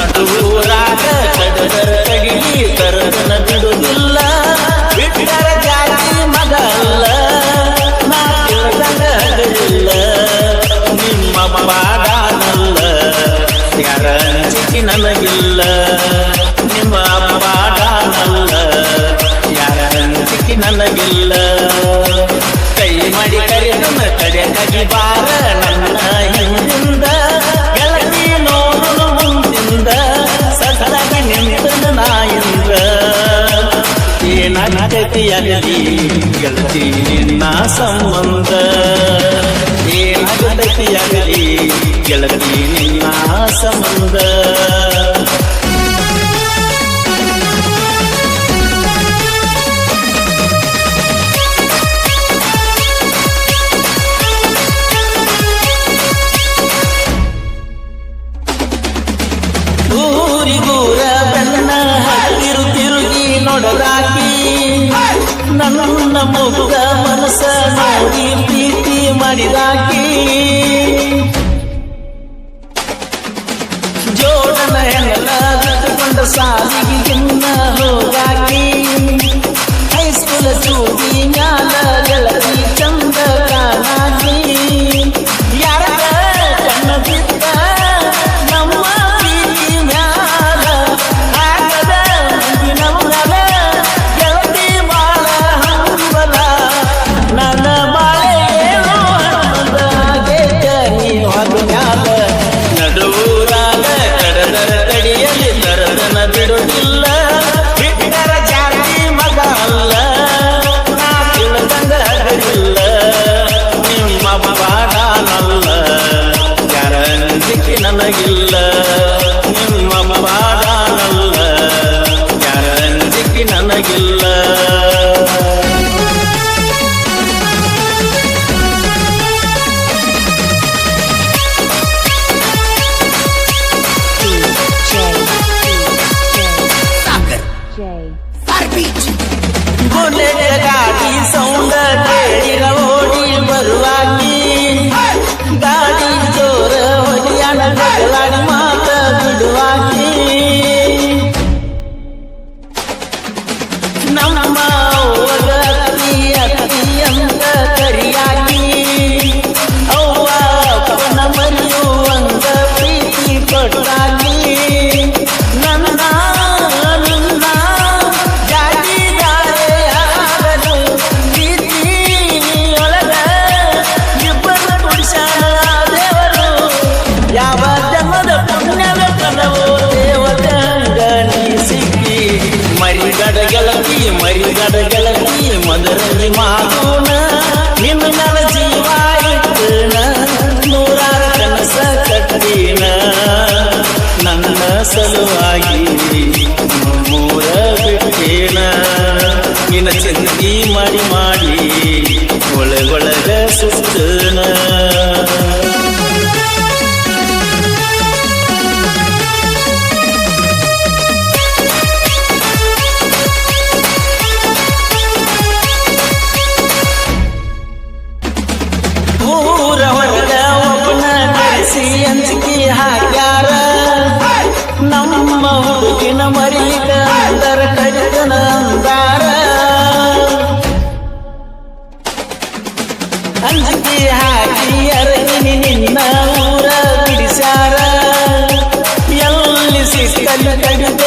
ನಡುವೂರಾಗ ಕಡದರ ಕಡಿಲಿ ಕರದನ ಬಿಡುವುದಿಲ್ಲ ಬಿಟ್ಟರ ಜಾತಿ ಮಗ ಅಲ್ಲ ನಾ ತಿಳಿದಂಗಲ್ಲ ನಿಮ್ಮ ಪಾಡನಲ್ಲ ಯಾರ ಅಂಜಿಕೆ ನನಗಿಲ್ಲ ನಿಮ್ಮ ಪಾಡನಲ್ಲ ಯಾರ ಅಂಜಿಕೆ ನನಗಿಲ್ಲ ಕೈ ಮಾಡಿ ಕರೆದನ ಕಡೆಯಾಗಿ ಬಾರ ನನ್ನ ಹಿಂದಿಂದ ಗೆಳತಿ ನೋಡು ಮುಂದಿಂದ ಸದಲಾಗಿ ನಿಂತನ ನಾಯಿಂದ ಏನಾಗತಿಯಾಗಲಿ ಗೆಳತಿ ನಿನ್ನ ಸಂಬಂಧ ಏನಾಗತಿಯಾಗಲಿ ಗೆಳತಿ ನಿನ್ನ ಸಂಬಂಧ ಊರಿಗೂರ ಬೆನ್ನ ಹತ್ತಿರು ತಿರುಗಿ ನೋಡಲಾಕಿ ನನ್ನ ಮುಗ್ಧ ಮನಸ್ಸ ನೋಡಿ ಪ್ರೀತಿ ಮಾಡಿದಾಕಿ ಜೋಡನ ಹೆಂಗಲ ಕಟ್ಟಿಕೊಂಡ ಸಾಲಿಗೆ ಇನ್ನ ಹೋಗಾಕಿ ಹೈಸ್ಕೂಲ ಚೂಡಿ ಮ್ಯಾಲ ಗೆಳತಿ ಚಂದ ಕಾಣಾಕಿ ಯಾರ ಕಣ್ಣ ಬಿದ್ದ ನಮ್ಮ ಪ್ರೀತಿ ಮ್ಯಾಲ ಆಗದ ನಮ್ಮಲ ಗೆಳತಿ ಬಾಳ ಹಂಬಲ ನನ್ನ ಬಾಳೆನೋ ಹಣ್ಣದಾಗೇತ ನೀನು ಅದು ಮ್ಯಾಲ ನಡುವೂರಾಗ ಕಡದರ ಕಡಿಯಲ್ಲಿ ಕರದನ ಬಿಡುವುದಿಲ್ಲ ಬಿಟ್ಟರ ಜಾತಿ ಮಗ ಅಲ್ಲ ನಾ ತಿಳಿದಂಗಲ್ಲ ನಿಮ್ಮ ಪಾಡನಲ್ಲ ಯಾರ ಅಂಜಿಕೆ ನನಗಿಲ್ಲ ನಿಮ್ಮ ಪಾಡನಲ್ಲ ಯಾರ ಅಂಜಿಕೆ ನನಗಿಲ್ಲ ಬುಲೆಟ್ ಗಾಡಿ ಸೌಂಡ ಕೇಳಿರ ಓಡಿ ಬರುವಾಗಿ ಗಾಡಿ ಜೋರ ಹೊಲಿಯಾನ ಜಗಳಾಡಿ ಮಾತ ಬಿಡುವಾಗಿ ನಮ್ಮ ಅವ್ವಗ ಅತ್ತಿ ಅಂತ ಕರಿಯಾಗಿ ಅವ್ವ ಅಪ್ಪನ ಮರೆಯುವಂಗ ಪ್ರೀತಿ ಕೊಟ್ಟಾಗಿ ನನ್ನ ನಿನ್ನ ಜಾತಿದಾರೆಯಾಗಲು ಪ್ರೀತಿಯೊಳಗ ಇಬ್ಬರು ಪುರುಷನ ದೇವರು ಯಾವ ಜನ್ಮದ ಪುಣ್ಯದ ಕನವೋ ದೇವದಂಗ ನೀ ಸಿಕ್ಕಿ ಮರಿಗಡ ಗೆಳತಿ ಮದರಲ್ಲಿ ಮಾತೂನ ನಿನ್ನ ನನ್ನ ಜೀವ ಇಟ್ಟನ ನೂರಾರು ಕನಸ ಕಟ್ಟಿನ ನನ್ನ ಸಲುವಾಗಿ ಮೂರ ಬಿಟ್ಟೇನ ನಿನ್ನ ಚಿಂತಿ ಮಾಡಿ ಒಳಗೊಳಗ ಸುತ್ತನ ಊರ ಹೊರಗ ಒಬ್ಬನ ನಡೆಸಿ ಅಂಜಿಕೆ ಹಾಕ್ಯಾರ ನಮ್ಮ ಹುಡುಗಿನ ಮರಿಗ ಅಂದರ ಕಡಿತನ ಅಂದಾರ ಅಂಜಿಕೆ ಹಾಕಿ ಅರಗಿನಿ ನಿನ್ನ ಊರ ಬಿಡಿಸ್ಯಾರ ಎಲ್ಲಿ ಸಿಕ್ಕಲ್ಲಿ ಕಡಿತ